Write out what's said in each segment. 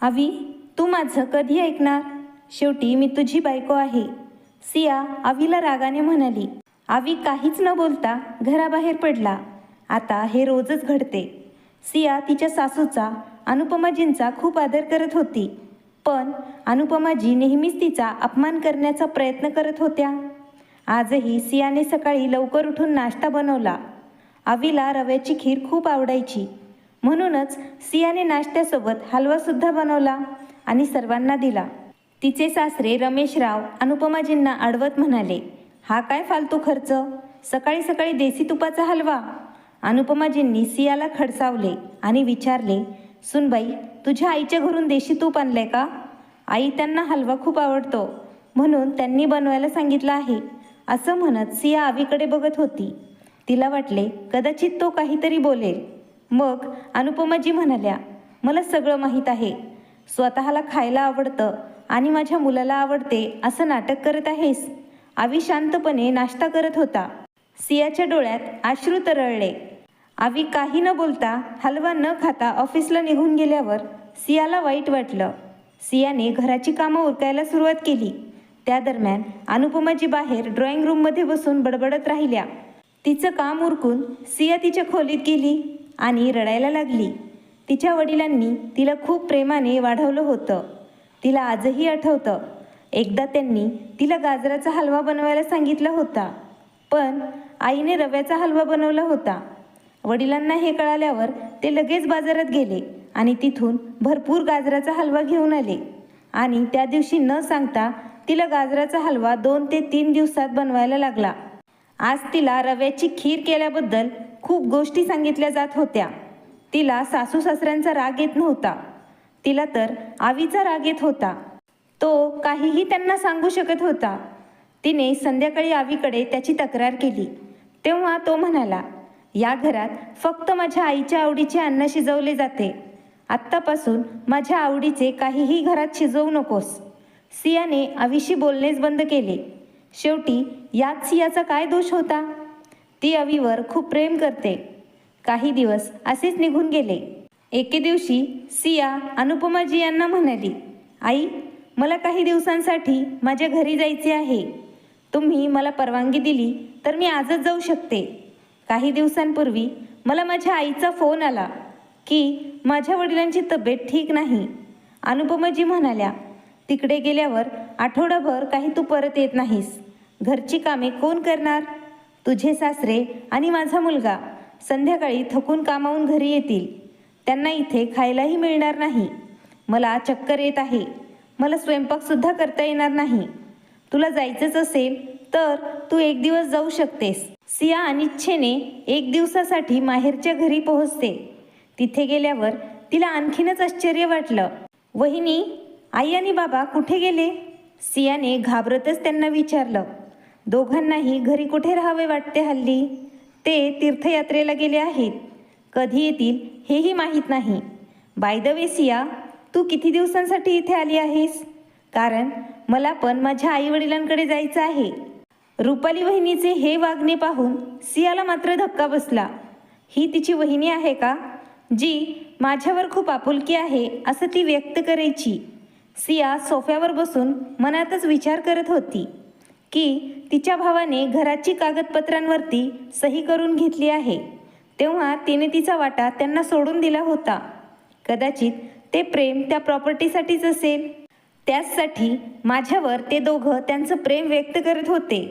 आवी, तू माझं कधी ऐकणार? शेवटी मी तुझी बायको आहे, सिया आवीला रागाने म्हणाली. आवी काहीच न बोलता घराबाहेर पडला. आता हे रोजच घडते. सिया तिच्या सासूचा, अनुपमाजींचा खूप आदर करत होती, पण अनुपमाजी नेहमीच तिचा अपमान करण्याचा प्रयत्न करत होत्या. आजही सियाने सकाळी लवकर उठून नाश्ता बनवला. आवीला रव्याची खीर खूप आवडायची, म्हणूनच सियाने नाश्त्यासोबत हलवासुद्धा बनवला आणि सर्वांना दिला. तिचे सासरे रमेशराव अनुपमाजींना अडवत म्हणाले, हा काय फालतू खर्च, सकाळी सकाळी देसी तुपाचा हलवा. अनुपमाजींनी सियाला खडसावले आणि विचारले, सुनबाई, तुझ्या आईच्या घरून देशी तूप आणलंय का? आई त्यांना हलवा खूप आवडतो, म्हणून त्यांनी बनवायला सांगितलं आहे, असं म्हणत सिया आवीकडे बघत होती. तिला वाटले कदाचित तो काहीतरी बोलेल. मग अनुपमाजी म्हणाल्या, मला सगळं माहीत आहे. स्वतःला खायला आवडतं आणि माझ्या मुलाला आवडते असं नाटक करत आहेस. आवी शांतपणे नाश्ता करत होता. सियाच्या डोळ्यात अश्रू तरळले. आवी काही न बोलता, हलवा न खाता ऑफिसला निघून गेल्यावर सियाला वाईट वाटलं. सियाने घराची कामं उरकायला सुरुवात केली. त्या दरम्यान अनुपमाजी बाहेर ड्रॉइंग रूममध्ये बसून बडबडत राहिल्या. तिचं काम उरकून सिया तिच्या खोलीत गेली आणि रडायला लागली. तिच्या वडिलांनी तिला खूप प्रेमाने वाढवलं होतं. तिला आजही आठवतं, एकदा त्यांनी तिला गाजराचा हलवा बनवायला सांगितला होता, पण आईने रव्याचा हलवा बनवला होता. वडिलांना हे कळाल्यावर ते लगेच बाजारात गेले आणि तिथून भरपूर गाजराचा हलवा घेऊन आले आणि त्या दिवशी न सांगता तिला गाजराचा हलवा 2 ते 3 दिवसात बनवायला लागला. आज तिला रव्याची खीर केल्याबद्दल खूप गोष्टी सांगितल्या जात होत्या. तिला सासू सासऱ्यांचा राग येत नव्हता, तिला तर आवीचा राग येत होता. तो काहीही त्यांना सांगू शकत होता. तिने संध्याकाळी आवीकडे त्याची तक्रार केली. तेव्हा तो म्हणाला, या घरात फक्त माझ्या आईच्या आवडीचे अन्न शिजवले जाते. आत्तापासून माझ्या आवडीचे काहीही घरात शिजवू नकोस. सियाने आवीशी बोलणेच बंद केले. शेवटी यात सियाचा काय दोष होता? ती आवीवर खूप प्रेम करते. काही दिवस असेच निघून गेले. एके दिवशी सिया अनुपमाजी यांना म्हणाली, आई, मला काही दिवसांसाठी माझ्या घरी जायचे आहे. तुम्ही मला परवानगी दिली तर मी आजच जाऊ शकते. काही दिवसांपूर्वी मला माझ्या आईचा फोन आला की माझ्या वडिलांची तब्येत ठीक नाही. अनुपमाजी म्हणाल्या, तिकडे गेल्यावर आठवडाभर काही तू परत येत नाहीस. घरची कामे कोण करणार? तुझे सासरे आणि माझा मुलगा संध्याकाळी थकून कामावून घरी येतील. त्यांना इथे खायलाही मिळणार नाही. मला चक्कर येत आहे. मला स्वयंपाकसुद्धा करता येणार नाही. तुला जायचंच असेल तर तू 1 दिवस जाऊ शकतेस. सिया अनिच्छेने 1 दिवसासाठी माहेरच्या घरी पोहोचते. तिथे गेल्यावर तिला आणखीनच आश्चर्य वाटलं. वहिनी, आई आणि बाबा कुठे गेले? सियाने घाबरतच त्यांना विचारलं. दोघांनाही घरी कुठे राहावे वाटते हल्ली. ते तीर्थयात्रेला गेले आहेत. कधी येतील हेही माहीत नाही. बाय द वे सिया, तू किती दिवसांसाठी इथे आली आहेस? कारण मला पण माझ्या आईवडिलांकडे जायचं आहे. रुपाली वहिनीचे हे वागणे पाहून सियाला मात्र धक्का बसला. ही तिची वहिनी आहे का, जी माझ्यावर खूप आपुलकी आहे असं ती व्यक्त करायची? सिया सोफ्यावर बसून मनातच विचार करत होती की तिच्या भावाने घराची कागदपत्रांवरती सही करून घेतली आहे, तेव्हा तिने तिचा वाटा त्यांना सोडून दिला होता. कदाचित ते प्रेम त्या प्रॉपर्टीसाठीच असेल. त्याचसाठी माझ्यावर ते दोघं त्यांचं प्रेम व्यक्त करत होते.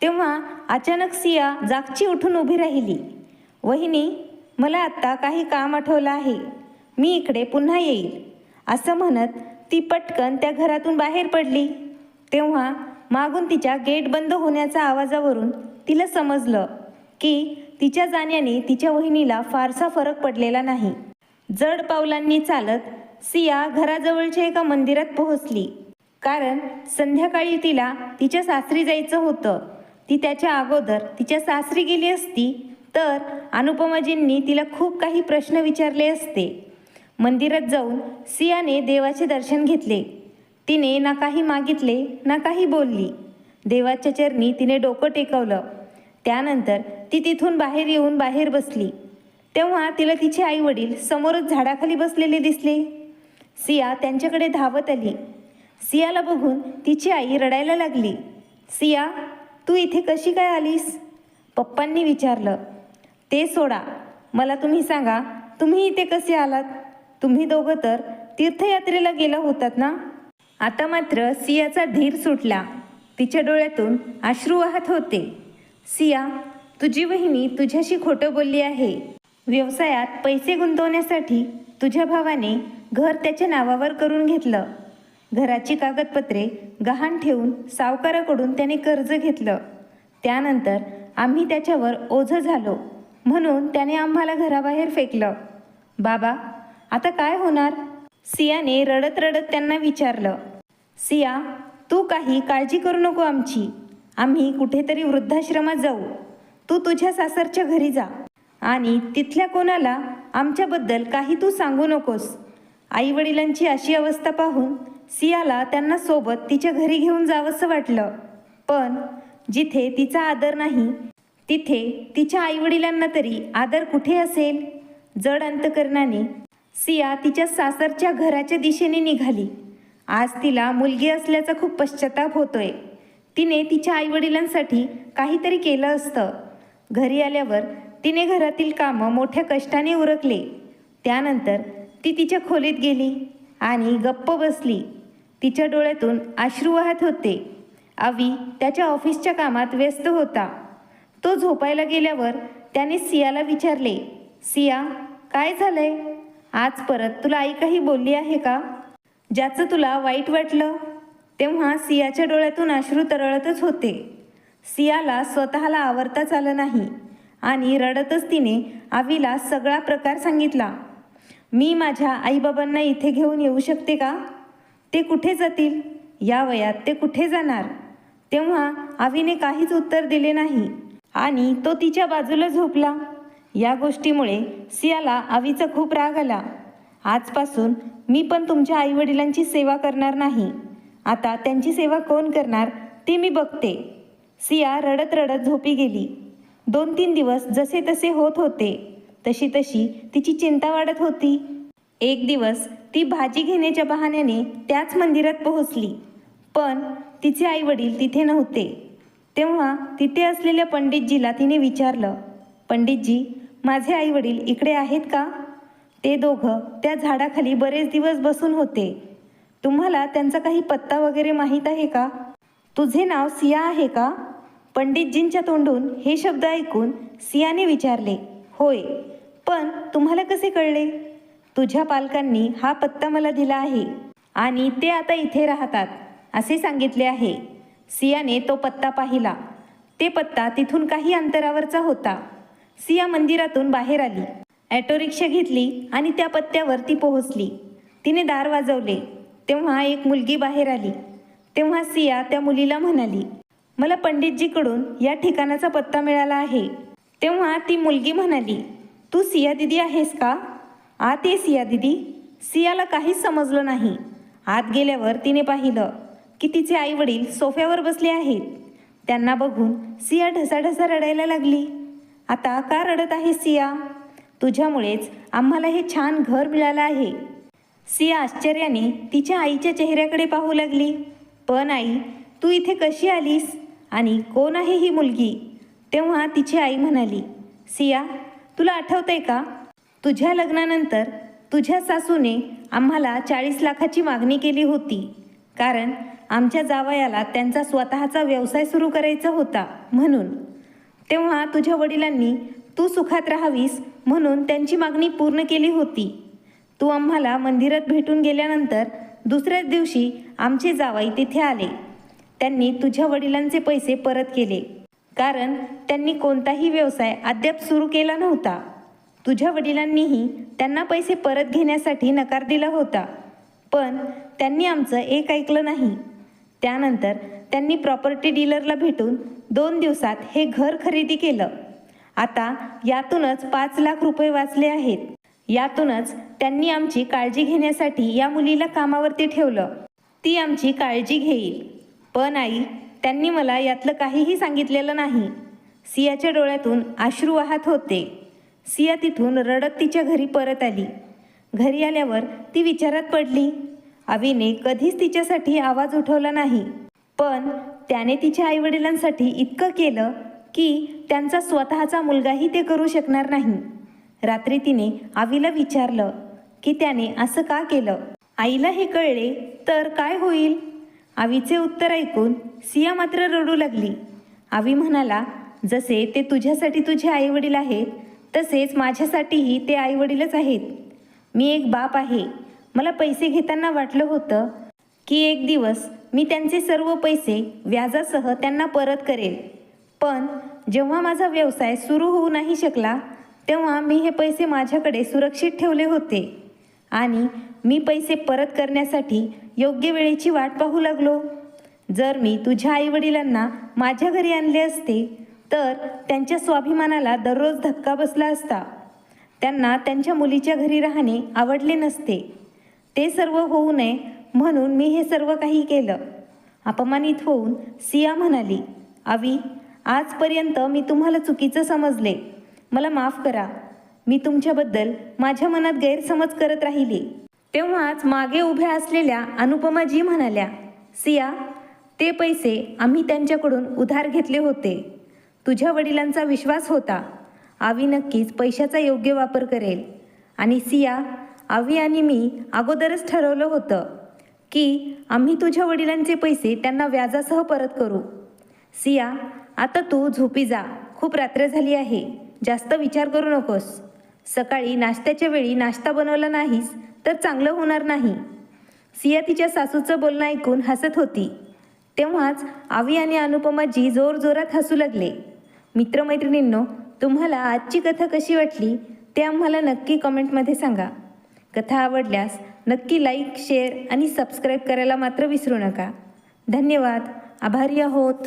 तेव्हा अचानक सिया जागची उठून उभी राहिली. वहिनी, मला आत्ता काही काम आठवलं आहे. मी इकडे पुन्हा येईल, असं म्हणत ती पटकन त्या घरातून बाहेर पडली. तेव्हा मागून तिच्या गेट बंद होण्याच्या आवाजावरून तिला समजलं की तिच्या जाण्याने तिच्या वहिनीला फारसा फरक पडलेला नाही. जड पावलांनी चालत सिया घराजवळच्या एका मंदिरात पोहोचली. कारण संध्याकाळी तिला तिच्या सासरी जायचं होतं. ती त्याच्या अगोदर तिच्या सासरी गेली असती तर अनुपमाजींनी तिला खूप काही प्रश्न विचारले असते. मंदिरात जाऊन सियाने देवाचे दर्शन घेतले. तिने ना काही मागितले ना काही बोलली. देवाच्या चरणी तिने डोकं टेकवलं. त्यानंतर ती तिथून बाहेर येऊन बाहेर बसली. तेव्हा तिला तिचे आई वडील समोरच झाडाखाली बसलेले दिसले. सिया त्यांच्याकडे धावत आली. सियाला बघून तिची आई रडायला लागली. सिया, तू इथे कशी काय आलीस? पप्पांनी विचारलं. ते सोडा, मला तुम्ही सांगा, तुम्ही इथे कसे आलात? तुम्ही दोघं तर तीर्थयात्रेला गेला होतात ना? आता मात्र सियाचा धीर सुटला. तिच्या डोळ्यातून अश्रू वाहत होते. सिया, तुझी वहिनी तुझ्याशी खोटं बोलली आहे. व्यवसायात पैसे गुंतवण्यासाठी तुझ्या भावाने घर त्याच्या नावावर करून घेतलं. घराची कागदपत्रे गहाण ठेवून सावकाराकडून त्याने कर्ज घेतलं. त्यानंतर आम्ही त्याच्यावर ओझं झालो म्हणून त्याने आम्हाला घराबाहेर फेकलं. बाबा, आता काय होणार? सियाने रडत रडत त्यांना विचारलं. सिया, तू काही काळजी करू नको आमची. आम्ही कुठेतरी वृद्धाश्रमात जाऊ. तू तुझ्या सासरच्या घरी जा आणि तिथल्या कोणाला आमच्याबद्दल काही तू सांगू नकोस. आईवडिलांची अशी अवस्था पाहून सियाला त्यांना सोबत तिच्या घरी घेऊन जावंसं वाटलं. पण जिथे तिचा आदर नाही तिथे तिच्या आईवडिलांना तरी आदर कुठे असेल? जड अंतकरणाने सिया तिच्या सासरच्या घराच्या दिशेने निघाली. आज तिला मुलगी असल्याचा खूप पश्चाताप होतोय. तिने तिच्या आईवडिलांसाठी काहीतरी केलं असतं. घरी आल्यावर तिने घरातील कामं मोठ्या कष्टाने उरकले. त्यानंतर ती तिच्या खोलीत गेली आणि गप्प बसली. तिच्या डोळ्यातून अश्रू वाहत होते. अवी त्याच्या ऑफिसच्या कामात व्यस्त होता. तो झोपायला गेल्यावर त्याने सियाला विचारले, सिया, काय झालंय? आज परत तुला आई काही बोलली आहे का, ज्याचं तुला वाईट वाटलं? तेव्हा सियाच्या डोळ्यातून अश्रू तरळतच होते. सियाला स्वतःला आवरताच आलं नाही आणि रडतच तिने अवीला सगळा प्रकार सांगितला. मी माझ्या आईबाबांना इथे घेऊन येऊ शकते का? ते कुठे जातील? या वयात ते कुठे जाणार? तेव्हा अवीने काहीच उत्तर दिले नाही आणि तो तिच्या बाजूला झोपला. या गोष्टीमुळे सियाला अवीचा खूप राग आला. आजपासून मी पण तुमच्या आईवडिलांची सेवा करणार नाही. आता त्यांची सेवा कोण करणार ते मी बघते. सिया रडत रडत झोपी गेली. 2-3 दिवस जसे तसे होत होते. तशी तशी तिची चिंता वाढत होती. एक दिवस ती भाजी घेण्याच्या बहाण्याने त्याच मंदिरात पोहोचली. पण तिचे आईवडील तिथे नव्हते. तेव्हा तिथे असलेल्या पंडितजीला तिने विचारलं, पंडितजी, माझे आईवडील इकडे आहेत का? ते दोघं त्या झाडाखाली बरेच दिवस बसून होते. तुम्हाला त्यांचा काही पत्ता वगैरे माहीत आहे का? तुझे नाव सिया आहे का? पंडितजींच्या तोंडून हे शब्द ऐकून सियाने विचारले, होय. पण तुम्हाला कसे कळले? तुझ्या पालकांनी हा पत्ता मला दिला आहे आणि ते आता इथे राहतात असे सांगितले आहे. सियाने तो पत्ता पाहिला. ते पत्ता तिथून काही अंतरावरचा होता. सिया मंदिरातून बाहेर आली. ॲटो रिक्षा घेतली आणि त्या पत्त्यावर ती पोहोचली. तिने दार वाजवले. तेव्हा एक मुलगी बाहेर आली. तेव्हा सिया त्या मुलीला म्हणाली, मला पंडितजीकडून या ठिकाणाचा पत्ता मिळाला आहे. तेव्हा ती मुलगी म्हणाली, तू सिया दिदी आहेस का? आत ये सिया दिदी. सियाला काहीच समजलं नाही. आत गेल्यावर तिने पाहिलं की तिचे आईवडील सोफ्यावर बसले आहेत. त्यांना बघून सिया ढसाढसा रडायला लागली. आता का रडत आहे सिया? तुझ्यामुळेच आम्हाला हे छान घर मिळालं आहे. सिया आश्चर्याने तिच्या आईच्या चेहऱ्याकडे पाहू लागली. पण आई, तू इथे कशी आलीस आणि कोण आहे ही मुलगी? तेव्हा तिची आई म्हणाली, सिया, तुला आठवतंय का? तुझ्या लग्नानंतर तुझ्या सासूने आम्हाला 40 लाखाची मागणी केली होती. कारण आमच्या जावयाला त्यांचा स्वतःचा व्यवसाय सुरू करायचा होता म्हणून. तेव्हा तुझ्या वडिलांनी तू सुखात राहावीस म्हणून त्यांची मागणी पूर्ण केली होती. तू आम्हाला मंदिरात भेटून गेल्यानंतर दुसऱ्याच दिवशी आमचे जावई तिथे आले. त्यांनी तुझ्या वडिलांचे पैसे परत केले. कारण त्यांनी कोणताही व्यवसाय अद्याप सुरू केला नव्हता. तुझ्या वडिलांनीही त्यांना पैसे परत घेण्यासाठी नकार दिला होता. पण त्यांनी आमचं एक ऐकलं नाही. त्यानंतर त्यांनी प्रॉपर्टी डीलरला भेटून 2 दिवसात हे घर खरेदी केलं. आता यातूनच 5 लाख रुपये वाचले आहेत. यातूनच त्यांनी आमची काळजी घेण्यासाठी या मुलीला कामावरती ठेवलं. ती आमची काळजी घेईल. पण आई, त्यांनी मला यातलं काहीही सांगितलेलं नाही. सियाच्या डोळ्यातून अश्रू वाहत होते. सिया तिथून रडत तिच्या घरी परत आली. घरी आल्यावर ती विचारात पडली. अवीने कधीच तिच्यासाठी आवाज उठवला नाही, पण त्याने तिच्या आईवडिलांसाठी इतकं केलं की त्यांचा स्वतःचा मुलगाही ते करू शकणार नाही. रात्री तिने अवीला विचारलं की त्याने असं का केलं. आईला हे कळले तर काय होईल. अवीचे उत्तर ऐकून सिया मात्र रडू लागली. अवी म्हणाला, जसे ते तुझ्यासाठी तुझे आईवडील आहेत तसेच माझ्यासाठीही ते आईवडीलच आहेत. मी एक बाप आहे. मला पैसे घेताना वाटलं होतं की एक दिवस मी त्यांचे सर्व पैसे व्याजासह त्यांना परत करेल, पण जेव्हा माझा व्यवसाय सुरू होऊ नाही शकला तेव्हा मी हे पैसे माझ्याकडे सुरक्षित ठेवले होते आणि मी पैसे परत करण्यासाठी योग्य वेळेची वाट पाहू लागलो. जर मी तुझ्या आईवडिलांना माझ्या घरी आणले असते तर त्यांच्या स्वाभिमानाला दररोज धक्का बसला असता. त्यांना त्यांच्या मुलीच्या घरी राहणे आवडले नसते. ते सर्व होऊ नये म्हणून मी हे सर्व काही केलं. अपमानित होऊन सिया म्हणाली, अवी, आजपर्यंत मी तुम्हाला चुकीचं समजले. मला माफ करा. मी तुमच्याबद्दल माझ्या मनात गैरसमज करत राहिले. तेव्हाच मागे उभ्या असलेल्या अनुपमाजी म्हणाल्या, सिया, ते पैसे आम्ही त्यांच्याकडून उधार घेतले होते. तुझ्या वडिलांचा विश्वास होता अवी नक्कीच पैशाचा योग्य वापर करेल. आणि सिया, अवी आणि मी अगोदरच ठरवलं होतं की आम्ही तुझ्या वडिलांचे पैसे त्यांना व्याजासह परत करू. सिया, आता तू झोपी जा. खूप रात्र झाली आहे. जास्त विचार करू नकोस. सकाळी नाश्त्याच्या वेळी नाश्ता बनवला नाहीस तर चांगलं होणार नाही. सिया तिच्या सासूचं बोलणं ऐकून हसत होती. तेव्हाच अवी आणि अनुपमाजी जोरजोरात हसू लागले. मित्रमैत्रिणींनो, तुम्हाला आजची कथा कशी वाटली ते आम्हाला नक्की कमेंटमध्ये सांगा. कथा आवडल्यास नक्की लाईक, शेअर आणि सबस्क्राईब करायला मात्र विसरू नका. धन्यवाद. आभारी आहोत.